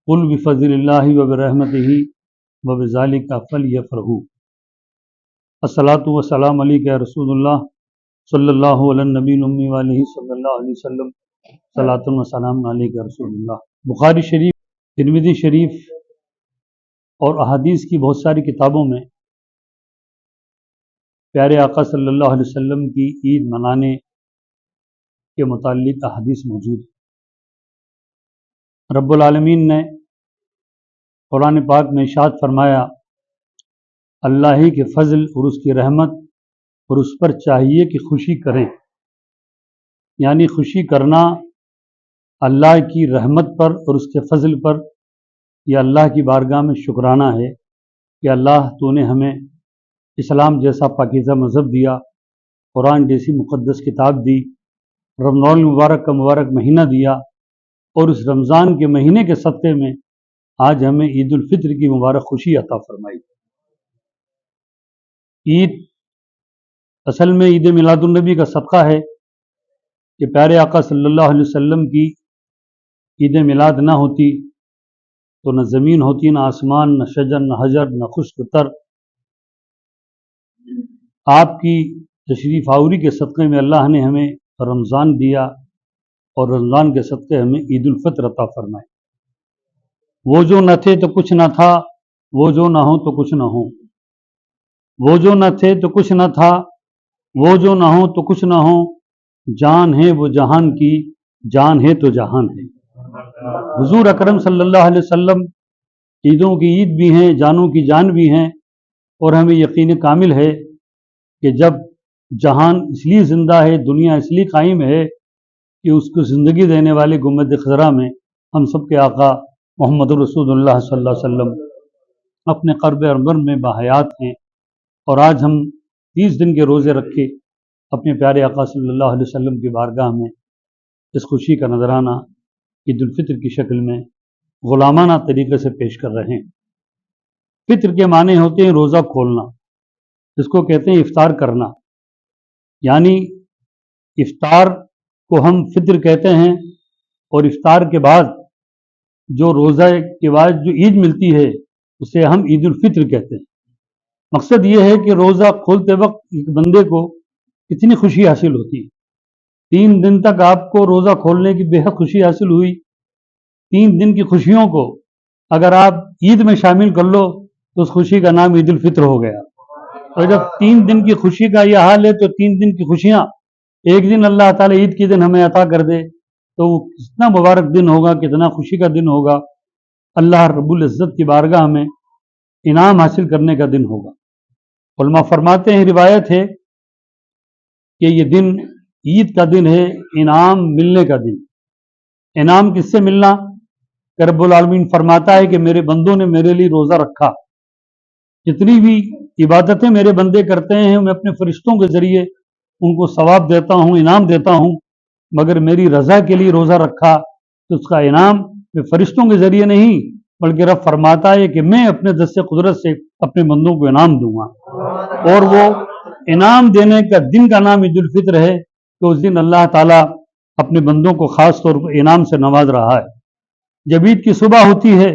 قل بفضل اللہ وبرحمتہ وبذالک فلیفرحوا۔ الصلاۃ والسلام علیک یا رسول اللہ صلی اللہ علی النبی الامی وآلہ صلی اللہ علیہ وسلم، صلاۃ و سلام علیک یا رسول اللہ۔ بخاری شریف، ترمذی شریف اور احادیث کی بہت ساری کتابوں میں پیارے آقا صلی اللہ علیہ وسلم کی عید منانے کے متعلق احادیث موجود ہیں۔ رب العالمین نے قرآن پاک میں ارشاد فرمایا، اللہ ہی کے فضل اور اس کی رحمت اور اس پر چاہیے کہ خوشی کریں، یعنی خوشی کرنا اللہ کی رحمت پر اور اس کے فضل پر، یہ اللہ کی بارگاہ میں شکرانہ ہے کہ اللہ تو نے ہمیں اسلام جیسا پاکیزہ مذہب دیا، قرآن جیسی مقدس کتاب دی، رمضان المبارک کا مبارک مہینہ دیا، اور اس رمضان کے مہینے کے صدقے میں آج ہمیں عید الفطر کی مبارک خوشی عطا فرمائی۔ عید اصل میں عید میلاد النبی کا صدقہ ہے کہ پیارے آقا صلی اللہ علیہ وسلم کی عید میلاد نہ ہوتی تو نہ زمین ہوتی، نہ آسمان، نہ شجر، نہ حجر، نہ خشک تر۔ آپ کی تشریف آوری کے صدقے میں اللہ نے ہمیں رمضان دیا، اور رمضان کے صدقے ہمیں عید الفطر عطا فرمائے۔ وہ جو نہ تھے تو کچھ نہ تھا، وہ جو نہ ہو تو کچھ نہ ہو، وہ جو نہ تھے تو کچھ نہ تھا، وہ جو نہ ہو تو کچھ نہ ہو، جان ہے وہ جہان کی، جان ہے تو جہان ہے۔ حضور اکرم صلی اللہ علیہ وسلم عیدوں کی عید بھی ہیں، جانوں کی جان بھی ہیں، اور ہمیں یقین کامل ہے کہ جب جہان اس لیے زندہ ہے، دنیا اس لیے قائم ہے کہ اس کو زندگی دینے والے گنبد خضرا میں ہم سب کے آقا محمد رسول اللہ صلی اللہ علیہ وسلم اپنے قرب انور میں باحیات ہیں، اور آج ہم 30 دن کے روزے رکھے اپنے پیارے آقا صلی اللہ علیہ وسلم کی بارگاہ میں اس خوشی کا نذرانہ عید الفطر کی شکل میں غلامانہ طریقے سے پیش کر رہے ہیں۔ فطر کے معنی ہوتے ہیں روزہ کھولنا، اس کو کہتے ہیں افطار کرنا، یعنی افطار کو ہم فطر کہتے ہیں، اور افطار کے بعد جو روزہ کے بعد جو عید ملتی ہے اسے ہم عید الفطر کہتے ہیں۔ مقصد یہ ہے کہ روزہ کھولتے وقت ایک بندے کو کتنی خوشی حاصل ہوتی ہے۔ 3 دن تک آپ کو روزہ کھولنے کی بے حد خوشی حاصل ہوئی، 3 دن کی خوشیوں کو اگر آپ عید میں شامل کر لو تو اس خوشی کا نام عید الفطر ہو گیا۔ اور جب 3 دن کی خوشی کا یہ حال ہے تو 3 دن کی خوشیاں ایک دن اللہ تعالیٰ عید کے دن ہمیں عطا کر دے تو وہ کتنا مبارک دن ہوگا، کتنا خوشی کا دن ہوگا، اللہ رب العزت کی بارگاہ میں انعام حاصل کرنے کا دن ہوگا۔ علماء فرماتے ہیں، روایت ہے کہ یہ دن عید کا دن ہے، انعام ملنے کا دن۔ انعام کس سے ملنا؟ کہ رب العالمین فرماتا ہے کہ میرے بندوں نے میرے لیے روزہ رکھا، جتنی بھی عبادتیں میرے بندے کرتے ہیں میں اپنے فرشتوں کے ذریعے ان کو ثواب دیتا ہوں، انعام دیتا ہوں، مگر میری رضا کے لیے روزہ رکھا تو اس کا انعام میں فرشتوں کے ذریعے نہیں بلکہ رب فرماتا ہے کہ میں اپنے دست قدرت سے اپنے بندوں کو انعام دوں گا، اور وہ انعام دینے کا دن کا نام عید الفطر ہے کہ اس دن اللہ تعالیٰ اپنے بندوں کو خاص طور پر انعام سے نواز رہا ہے۔ جب عید کی صبح ہوتی ہے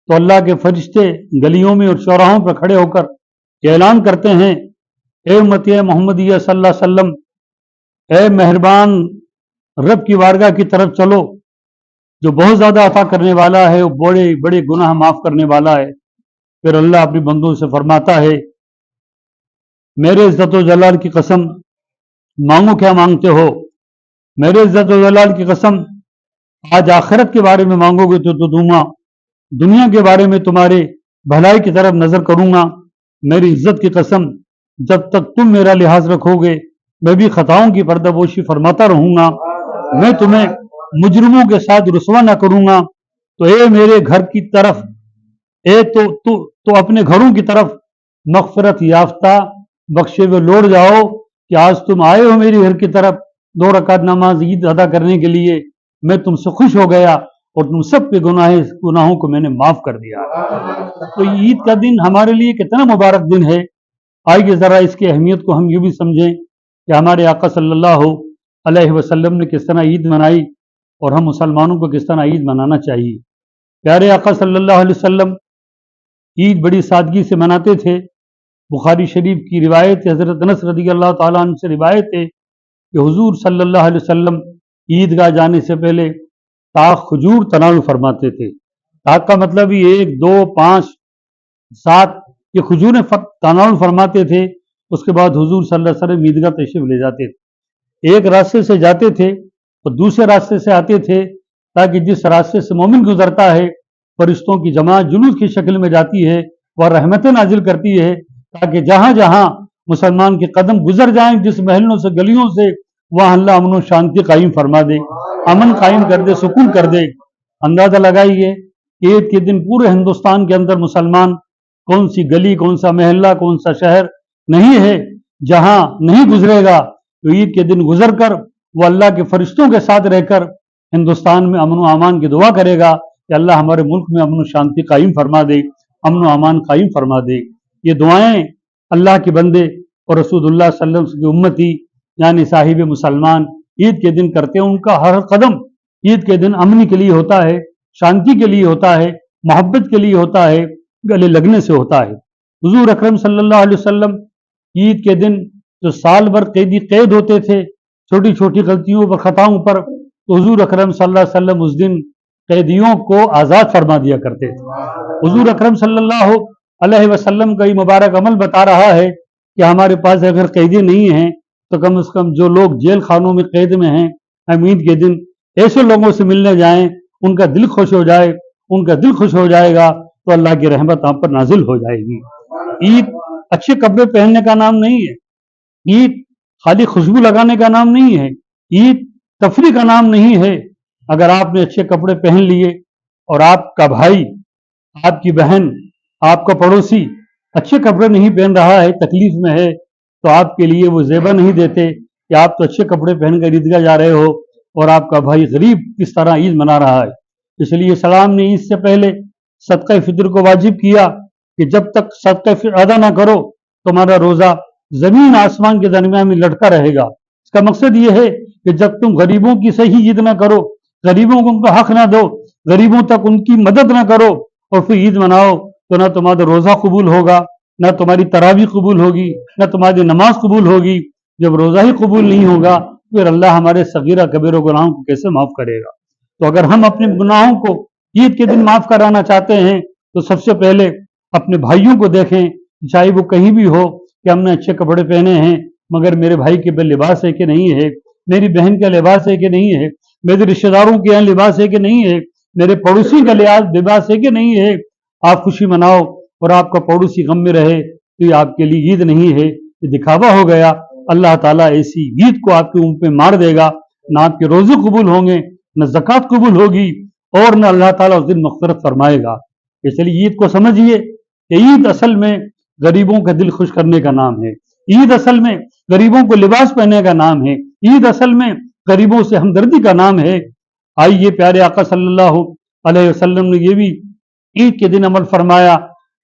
تو اللہ کے فرشتے گلیوں میں اور چوراہوں پر کھڑے ہو کر یہ اعلان کرتے ہیں، اے امتی محمدیہ صلی اللہ علیہ وسلم، اے مہربان رب کی بارگاہ کی طرف چلو جو بہت زیادہ عطا کرنے والا ہے، وہ بڑے بڑے گناہ معاف کرنے والا ہے۔ پھر اللہ اپنے بندوں سے فرماتا ہے، میرے عزت و جلال کی قسم مانگو کیا مانگتے ہو، میرے عزت و جلال کی قسم آج آخرت کے بارے میں مانگو گے تو دوں گا، دنیا کے بارے میں تمہارے بھلائی کی طرف نظر کروں گا، میری عزت کی قسم جب تک تم میرا لحاظ رکھو گے میں بھی خطاؤں کی پردہ پوشی فرماتا رہوں گا، میں تمہیں مجرموں کے ساتھ رسوا نہ کروں گا۔ تو اے میرے گھر کی طرف، تو اپنے گھروں کی طرف مغفرت یافتہ بخشے ہوئے لوٹ جاؤ کہ آج تم آئے ہو میری گھر کی طرف 2 رکعت نماز عید ادا کرنے کے لیے، میں تم سے خوش ہو گیا اور تم سب کے گناہوں کو میں نے معاف کر دیا۔ تو عید کا دن ہمارے لیے کتنا مبارک دن ہے، آئیے ذرا اس کی اہمیت کو ہم یہ بھی سمجھیں کہ ہمارے آقا صلی اللہ علیہ وسلم نے کس طرح عید منائی اور ہم مسلمانوں کو کس طرح عید منانا چاہیے۔ پیارے آقا صلی اللہ علیہ وسلم عید بڑی سادگی سے مناتے تھے۔ بخاری شریف کی روایت حضرت انس رضی اللہ تعالیٰ عنہ سے روایت ہے کہ حضور صلی اللہ علیہ وسلم عیدگاہ جانے سے پہلے طاق کھجور تناول فرماتے تھے۔ طاق کا مطلب ہی 1 2 5 7 یہ کھجوریں تناول فرماتے تھے۔ اس کے بعد حضور صلی اللہ علیہ وسلم عیدگاہ تشریف لے جاتے تھے۔ ایک راستے سے جاتے تھے اور دوسرے راستے سے آتے تھے، تاکہ جس راستے سے مومن گزرتا ہے فرشتوں کی جماعت جلوس کی شکل میں جاتی ہے، وہ رحمتیں نازل کرتی ہے، تاکہ جہاں جہاں مسلمان کے قدم گزر جائیں، جس محلوں سے گلیوں سے، وہاں اللہ امن و شانتی قائم فرما دے، امن قائم کر دے، سکون کر دے۔ اندازہ لگائیے عید کے دن پورے ہندوستان کے اندر مسلمان کون سی گلی، کون سا محلہ، کون سا شہر نہیں ہے جہاں نہیں گزرے گا، تو عید کے دن گزر کر وہ اللہ کے فرشتوں کے ساتھ رہ کر ہندوستان میں امن و امان کی دعا کرے گا کہ اللہ ہمارے ملک میں امن و شانتی قائم فرما دے، امن و امان قائم فرما دے۔ یہ دعائیں اللہ کے بندے اور رسول اللہ صلی اللہ علیہ وسلم کی امتی یعنی صاحب مسلمان عید کے دن کرتے ہیں۔ ان کا ہر قدم عید کے دن امنی کے لیے ہوتا ہے، شانتی کے لیے ہوتا ہے، محبت کے لیے ہوتا ہے، گلے لگنے سے ہوتا ہے۔ حضور اکرم صلی اللہ علیہ وسلم عید کے دن جو سال بھر قید ہوتے تھے چھوٹی چھوٹی غلطیوں پر، خطاؤں پر، تو حضور اکرم صلی اللہ علیہ وسلم اس دن قیدیوں کو آزاد فرما دیا کرتے تھے۔ حضور اکرم صلی اللہ علیہ وسلم کا یہ مبارک عمل بتا رہا ہے کہ ہمارے پاس اگر قیدی نہیں ہیں تو کم از کم جو لوگ جیل خانوں میں قید میں ہیں، ہم عید کے دن ایسے لوگوں سے ملنے جائیں، ان کا دل خوش ہو جائے، ان کا دل خوش ہو جائے گا تو اللہ کی رحمت آپ پر نازل ہو جائے گی۔ عید اچھے کپڑے پہننے کا نام نہیں ہے، عید خالی خوشبو لگانے کا نام نہیں ہے، عید تفریح کا نام نہیں ہے۔ اگر آپ نے اچھے کپڑے پہن لیے اور آپ کا بھائی، آپ کی بہن، آپ کا پڑوسی اچھے کپڑے نہیں پہن رہا ہے، تکلیف میں ہے، تو آپ کے لیے وہ زیبا نہیں دیتے کہ آپ تو اچھے کپڑے پہن کر عیدگاہ جا رہے ہو اور آپ کا بھائی غریب کس طرح عید منا رہا ہے۔ اس لیے اسلام نے عید سے پہلے صدقہ فطر کو واجب کیا کہ جب تک صدقہ فطر ادا نہ کرو تمہارا روزہ زمین آسمان کے درمیان میں لٹکا رہے گا۔ اس کا مقصد یہ ہے کہ جب تم غریبوں کی صحیح عید نہ کرو، غریبوں کو ان کا حق نہ دو، غریبوں تک ان کی مدد نہ کرو اور پھر عید مناؤ، تو نہ تمہارا روزہ قبول ہوگا، نہ تمہاری تراویح قبول ہوگی، نہ تمہاری نماز قبول ہوگی۔ جب روزہ ہی قبول نہیں ہوگا پھر اللہ ہمارے صغیرہ کبیرہ گناہوں کو کیسے معاف کرے گا؟ تو اگر ہم اپنے گناہوں کو عید کے دن معاف کرانا چاہتے ہیں تو سب سے پہلے اپنے بھائیوں کو دیکھیں، چاہے وہ کہیں بھی ہو، کہ ہم نے اچھے کپڑے پہنے ہیں مگر میرے بھائی کے پہ لباس ہے کہ نہیں ہے، میری بہن کا لباس ہے کہ نہیں ہے، میرے رشتہ داروں کے یہاں لباس ہے کہ نہیں ہے، میرے پڑوسی کا لباس ہے کہ نہیں ہے۔ آپ خوشی مناؤ اور آپ کا پڑوسی غم میں رہے تو یہ آپ کے لیے عید نہیں ہے، یہ دکھاوا ہو گیا۔ اللہ تعالیٰ ایسی عید کو آپ کے منہ پہ مار دے گا، نہ آپ کے روزے قبول ہوں گے، نہ زکوٰۃ قبول ہوگی، اور نہ اللہ تعالیٰ اس دن مغفرت فرمائے گا۔ اس لیے عید کو سمجھیے کہ عید اصل میں غریبوں کا دل خوش کرنے کا نام ہے، عید اصل میں غریبوں کو لباس پہننے کا نام ہے، عید اصل میں غریبوں سے ہمدردی کا نام ہے۔ آئیے پیارے آقا صلی اللہ علیہ وسلم نے یہ بھی عید کے دن عمل فرمایا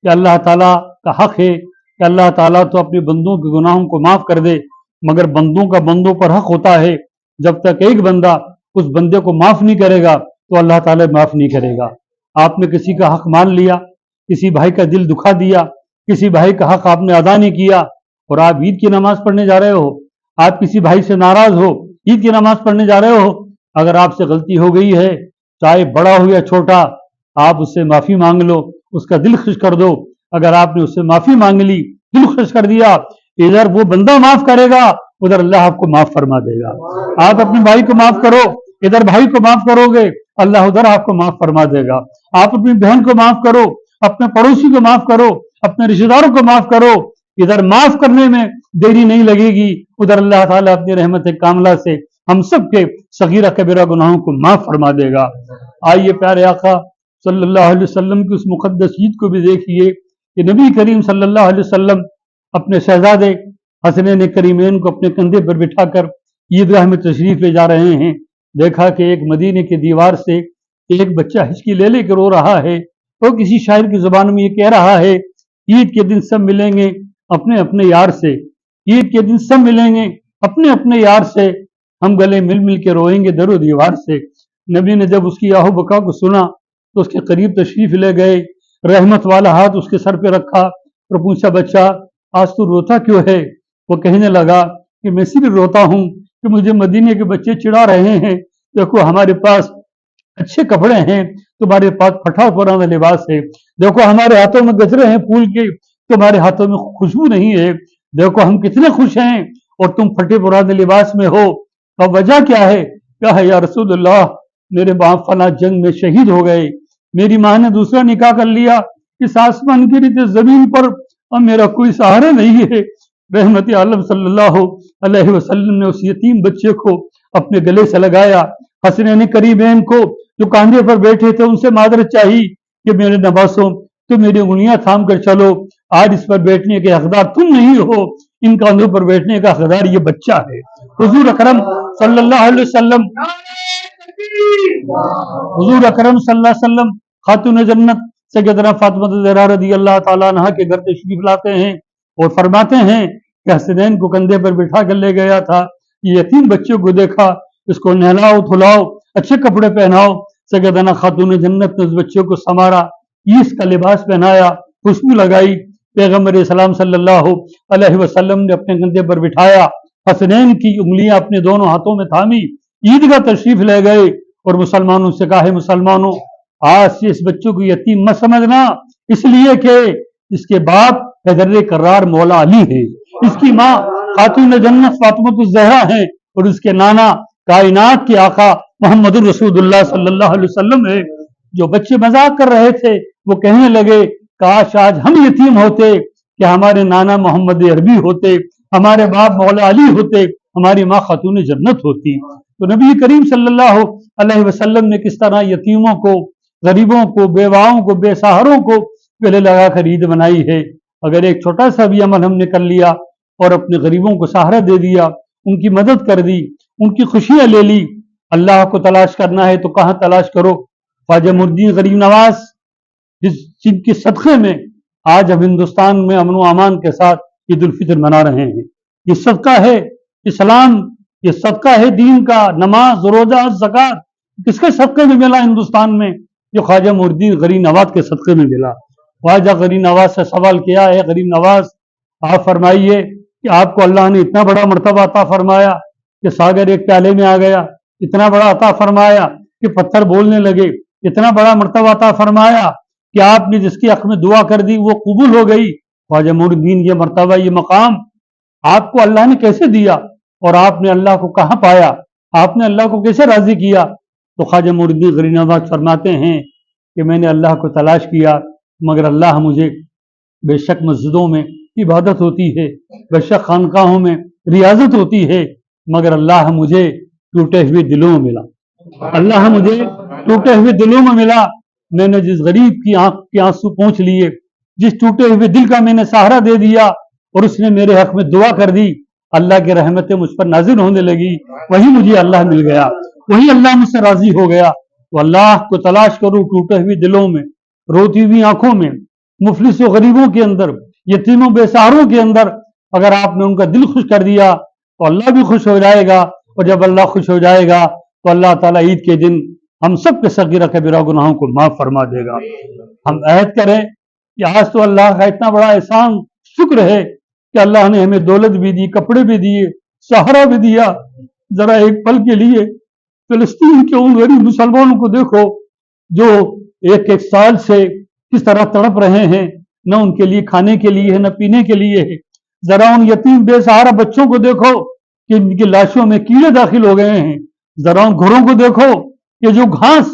کہ اللہ تعالیٰ کا حق ہے کہ اللہ تعالیٰ تو اپنے بندوں کے گناہوں کو معاف کر دے، مگر بندوں کا بندوں پر حق ہوتا ہے، جب تک ایک بندہ اس بندے کو معاف نہیں کرے گا تو اللہ تعالیٰ معاف نہیں کرے گا۔ آپ نے کسی کا حق مان لیا، کسی بھائی کا دل دکھا دیا، کسی بھائی کا حق آپ نے ادا نہیں کیا، اور آپ عید کی نماز پڑھنے جا رہے ہو، آپ کسی بھائی سے ناراض ہو، عید کی نماز پڑھنے جا رہے ہو، اگر آپ سے غلطی ہو گئی ہے چاہے بڑا ہو یا چھوٹا، آپ اس سے معافی مانگ لو، اس کا دل خوش کر دو۔ اگر آپ نے اس سے معافی مانگ لی، دل خوش کر دیا، ادھر وہ بندہ معاف کرے گا، ادھر اللہ آپ کو معاف فرما دے گا۔ آپ اپنے بھائی کو معاف کرو، ادھر بھائی کو معاف کرو گے، اللہ ادھر آپ کو معاف فرما دے گا۔ آپ اپنی بہن کو معاف کرو، اپنے پڑوسی کو معاف کرو، اپنے رشتہ داروں کو معاف کرو، ادھر معاف کرنے میں دیری نہیں لگے گی، ادھر اللہ تعالیٰ اپنی رحمت کاملہ سے ہم سب کے صغیرہ کبیرہ گناہوں کو معاف فرما دے گا۔ آئیے پیارے آقا صلی اللہ علیہ وسلم کی اس مقدس عید کو بھی دیکھیے کہ نبی کریم صلی اللہ علیہ وسلم اپنے شہزادے حسنین کریمین کو اپنے کندھے پر بٹھا کر عیدگاہ میں تشریف لے جا رہے ہیں۔ دیکھا کہ ایک مدینے کی دیوار سے ایک بچہ ہچکی لے لے کے رو رہا ہے، وہ کسی شاعر کی زبان میں یہ کہہ رہا ہے، عید کے دن سب ملیں گے اپنے اپنے یار سے، عید کے دن سب ملیں گے اپنے اپنے یار سے، ہم گلے مل مل کے روئیں گے در و دیوار سے۔ نبی نے جب اس کی آہو بکا کو سنا تو اس کے قریب تشریف لے گئے، رحمت والا ہاتھ اس کے سر پہ رکھا اور پوچھا بچہ آج تو روتا کیوں ہے؟ وہ کہنے لگا کہ میں اسی لیے روتا ہوں کہ مجھے مدینے کے بچے چڑھا رہے ہیں، دیکھو ہمارے پاس اچھے کپڑے ہیں، تمہارے پاس پھٹا پرانا لباس ہے، دیکھو ہمارے ہاتھوں میں گجرے ہیں پھول کے، تمہارے ہاتھوں میں خوشبو نہیں ہے، دیکھو ہم کتنے خوش ہیں اور تم پھٹے پرانے لباس میں ہو، اب وجہ کیا ہے؟ کیا ہے یا رسول اللہ، میرے باپ فلاں جنگ میں شہید ہو گئے، میری ماں نے دوسرا نکاح کر لیا، اس آسمان کی نیچے زمین پر اب میرا کوئی سہارا نہیں ہے۔ رحمت عالم صلی اللہ علیہ وسلم نے اس یتیم بچے کو اپنے گلے سے لگایا، حسنین کریمین کو جو کاندھے پر بیٹھے تھے ان سے معذرت چاہی کہ میرے نواسوں تو میری انگلیاں تھام کر چلو، آج اس پر بیٹھنے کے حقدار تم نہیں ہو، ان کاندھوں پر بیٹھنے کا حقدار یہ بچہ ہے۔ حضور اکرم صلی اللہ علیہ وسلم خاتون جنت سیدنا فاطمہ زہرا رضی اللہ تعالیٰ عنہا کے گھر تشریف لاتے ہیں اور فرماتے ہیں کہ حسنین کو کندھے پر بٹھا کر لے گیا تھا، یہ یتیم بچے کو دیکھا، اس کو نہلاؤ دھلاؤ، اچھے کپڑے پہناؤ۔ سیدنا خاتون جنت نے اس بچے کو سنوارا، عیس کا لباس پہنایا، خوشبو لگائی، پیغمبر اسلام صلی اللہ علیہ وسلم نے اپنے کندھے پر بٹھایا، حسنین کی انگلیاں اپنے دونوں ہاتھوں میں تھامی، عیدگاہ تشریف لے گئے اور مسلمانوں سے کہا ہے مسلمانوں آج سے اس بچوں کو یتیم مت سمجھنا، اس لیے کہ اس کے باپ حیدر کرار مولا علی ہے، اس کی ماں خاتون جنت فاطمہ الزہرا ہیں اور اس کے نانا کائنات کے آقا محمد الرسول اللہ صلی اللہ علیہ وسلم ہے۔ جو بچے مذاق کر رہے تھے وہ کہنے لگے کاش آج ہم یتیم ہوتے کہ ہمارے نانا محمد عربی ہوتے، ہمارے باپ مولا علی ہوتے، ہماری ماں خاتون جنت ہوتی۔ تو نبی کریم صلی اللہ علیہ وسلم نے کس طرح یتیموں کو، غریبوں کو، بیواؤں کو، بے سہاروں کو گلے لگا کر عید منائی ہے۔ اگر ایک چھوٹا سا بھی عمل ہم نے کر لیا اور اپنے غریبوں کو سہارا دے دیا، ان کی مدد کر دی، ان کی خوشیاں لے لی۔ اللہ کو تلاش کرنا ہے تو کہاں تلاش کرو؟ خواجہ معین الدین غریب نواز جن کے صدقے میں آج ہم ہندوستان میں امن و امان کے ساتھ عید الفطر منا رہے ہیں۔ یہ صدقہ ہے اسلام، یہ صدقہ ہے دین کا، نماز روزہ زکوٰۃ کس کے صدقے میں ملا ہندوستان میں؟ جو خواجہ معین الدین غریب نواز کے صدقے میں ملا۔ خواجہ غریب نواز سے سوال کیا ہے، غریب نواز آپ فرمائیے کہ آپ کو اللہ نے اتنا بڑا مرتبہ عطا فرمایا کہ ساگر ایک پیالے میں آ گیا، اتنا بڑا عطا فرمایا کہ پتھر بولنے لگے، اتنا بڑا مرتبہ عطا فرمایا کہ آپ نے جس کی حق میں دعا کر دی وہ قبول ہو گئی۔ خواجہ معین الدین یہ مرتبہ، یہ مقام آپ کو اللہ نے کیسے دیا اور آپ نے اللہ کو کہاں پایا؟ آپ نے اللہ کو کیسے راضی کیا؟ تو خواجہ معین الدین غریب نواز فرماتے ہیں کہ میں نے اللہ کو تلاش کیا مگر اللہ مجھے، بے شک مسجدوں میں عبادت ہوتی ہے، بے شک خانقاہوں میں ریاضت ہوتی ہے، مگر اللہ مجھے ٹوٹے ہوئے دلوں میں ملا، اللہ مجھے ٹوٹے ہوئے دلوں میں ملا۔ میں نے جس غریب کی آنکھ کے آنسو پہنچ لیے، جس ٹوٹے ہوئے دل کا میں نے سہارا دے دیا اور اس نے میرے حق میں دعا کر دی، اللہ کی رحمتیں مجھ پر نازل ہونے لگی، وہی مجھے اللہ مل گیا، وہی اللہ مجھ سے راضی ہو گیا۔ تو اللہ کو تلاش کرو ٹوٹے ہوئے دلوں میں، روتی ہوئی آنکھوں میں، مفلس و غریبوں کے اندر، یتیموں بے سہاروں کے اندر۔ اگر آپ نے ان کا دل خوش کر دیا تو اللہ بھی خوش ہو جائے گا، اور جب اللہ خوش ہو جائے گا تو اللہ تعالیٰ عید کے دن ہم سب کے صغیرہ کبیرہ گناہوں کو معاف فرما دے گا۔ ہم عہد کریں کہ آج تو اللہ کا اتنا بڑا احسان، شکر ہے کہ اللہ نے ہمیں دولت بھی دی، کپڑے بھی دیے، سہارا بھی دیا۔ ذرا ایک پل کے لیے فلسطین کے ان غریب مسلمانوں کو دیکھو جو ایک ایک سال سے کس طرح تڑپ رہے ہیں، نہ ان کے لیے کھانے کے لیے ہے، نہ پینے کے لیے ہے۔ ذرا ان یتیم بے سہارا بچوں کو دیکھو کہ ان کی لاشوں میں کیڑے داخل ہو گئے ہیں۔ ذرا ان گھروں کو دیکھو کہ جو گھاس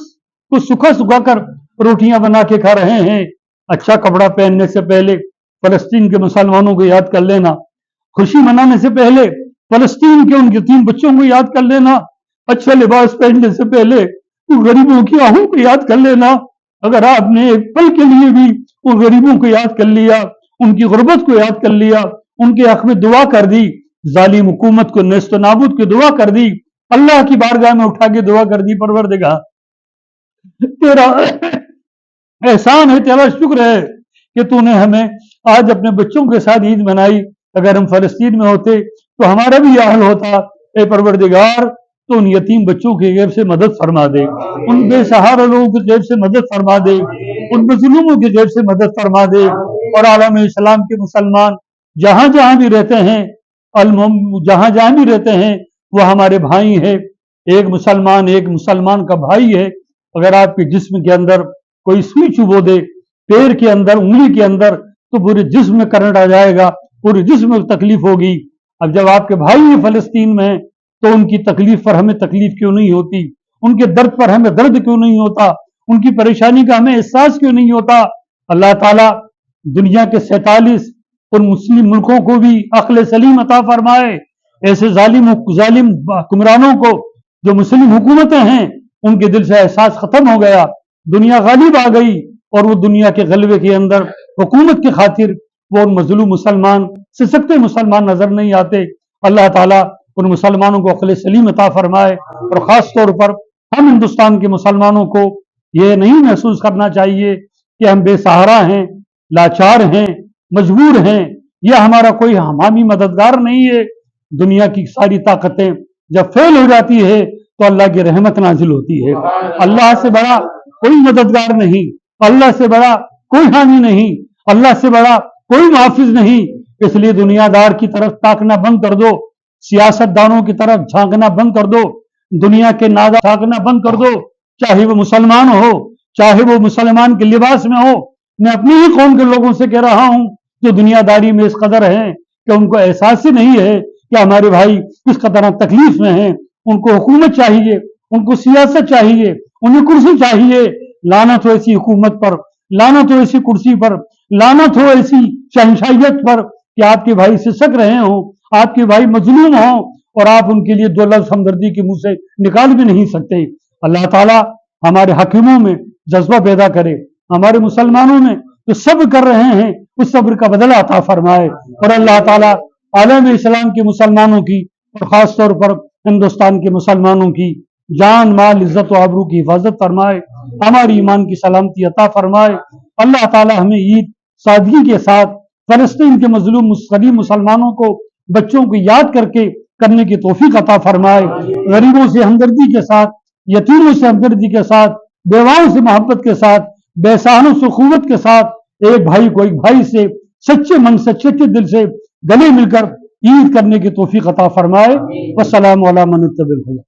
کو سکھا کر روٹیاں بنا کے کھا رہے ہیں۔ اچھا کپڑا پہننے سے پہلے فلسطین کے مسلمانوں کو یاد کر لینا، خوشی منانے سے پہلے فلسطین کے ان یتیم بچوں کو یاد کر لینا، اچھا لباس پہننے سے پہلے ان غریبوں کی آہوں کو یاد کر لینا۔ اگر آپ نے ایک پل کے لیے بھی ان غریبوں کو یاد کر لیا، ان کی غربت کو یاد کر لیا، ان کے حق میں دعا کر دی، ظالم حکومت کو نیست و نابود کی دعا کر دی، اللہ کی بارگاہ میں اٹھا کے دعا کر دی، پروردگار تیرا احسان ہے، تیرا شکر ہے کہ تو نے ہمیں آج اپنے بچوں کے ساتھ عید منائی۔ اگر ہم فلسطین میں ہوتے تو ہمارا بھی یہ حال ہوتا۔ اے پروردگار تو ان یتیم بچوں کے غیب سے مدد فرما دے، ان بے سہارا لوگوں کے غیب سے مدد فرما دے، ان مظلوموں کے غیب سے مدد فرما دے، اور عالم اسلام کے مسلمان جہاں جہاں بھی رہتے ہیں، جہاں جہاں بھی رہتے ہیں وہ ہمارے بھائی ہیں۔ ایک مسلمان کا بھائی ہے، اگر آپ کے جسم کے اندر کوئی سوئی چبو دے، پیر کے اندر، انگلی کے اندر، تو پورے جسم میں کرنٹ آ جائے گا، پورے جسم میں تکلیف ہوگی۔ اب جب آپ کے بھائی فلسطین میں، تو ان کی تکلیف پر ہمیں تکلیف کیوں نہیں ہوتی؟ ان کے درد پر ہمیں درد کیوں نہیں ہوتا؟ ان کی پریشانی کا ہمیں احساس کیوں نہیں ہوتا؟ اللہ تعالیٰ دنیا کے 47 ان مسلم ملکوں کو بھی عقل سلیم عطا فرمائے، ایسے ظالم حکمرانوں کو جو مسلم حکومتیں ہیں، ان کے دل سے احساس ختم ہو گیا، دنیا غالب آ گئی، اور وہ دنیا کے غلبے کے اندر حکومت کی خاطر وہ ان مظلوم مسلمان سسکتے مسلمان نظر نہیں آتے۔ اللہ تعالیٰ ان مسلمانوں کو عقل سلیم عطا فرمائے، اور خاص طور پر ہم ہندوستان کے مسلمانوں کو یہ نہیں محسوس کرنا چاہیے کہ ہم بے سہارا ہیں، لاچار ہیں، مجبور ہیں، یہ ہمارا کوئی حامی مددگار نہیں ہے۔ دنیا کی ساری طاقتیں جب فیل ہو جاتی ہے تو اللہ کی رحمت نازل ہوتی ہے۔ اللہ سے بڑا کوئی مددگار نہیں، اللہ سے بڑا کوئی حامی نہیں، اللہ سے بڑا کوئی محافظ نہیں۔ اس لیے دنیا دار کی طرف تاکنا بند کر دو، سیاست دانوں کی طرف جھانکنا بند کر دو، دنیا کے نادا جھانکنا بند کر دو، چاہے وہ مسلمان ہو، چاہے وہ مسلمان کے لباس میں ہو۔ میں اپنی ہی قوم کے لوگوں سے کہہ رہا ہوں جو دنیا داری میں اس قدر ہیں کہ ان کو احساس ہی نہیں ہے کہ ہمارے بھائی کس قدر تکلیف میں ہیں۔ ان کو حکومت چاہیے، ان کو سیاست چاہیے، انہیں کرسی چاہیے۔ لعنت ہو ایسی حکومت پر، لعنت ہو ایسی کرسی پر، لعنت ہو ایسی شہنشاہیت پر کہ آپ کے بھائی سسک رہے ہوں، آپ کے بھائی مظلوم ہوں، اور آپ ان کے لیے 2 لفظ ہمدردی کے منہ سے نکال بھی نہیں سکتے۔ اللہ تعالیٰ ہمارے حاکموں میں جذبہ پیدا کرے، ہمارے مسلمانوں میں جو صبر کر رہے ہیں اس صبر کا بدلہ عطا فرمائے، اور اللہ تعالیٰ عالم اسلام کے مسلمانوں کی، اور خاص طور پر ہندوستان کے مسلمانوں کی جان، مال، عزت و آبرو کی حفاظت فرمائے، ہماری ایمان کی سلامتی عطا فرمائے۔ اللہ تعالیٰ ہمیں عید سادگی کے ساتھ فلسطین کے مظلوم مسلم مسلمانوں کو، بچوں کو یاد کر کے کرنے کی توفیق عطا فرمائے۔ غریبوں سے ہمدردی کے ساتھ، یتیموں سے ہمدردی کے ساتھ، بیواؤں سے محبت کے ساتھ، بے سہاروں سے قوت کے ساتھ، ایک بھائی کو ایک بھائی سے سچے من سے، سچے دل سے گلے مل کر عید کرنے کی توفیق عطا فرمائے۔ والسلام علی من اتبع الہدی۔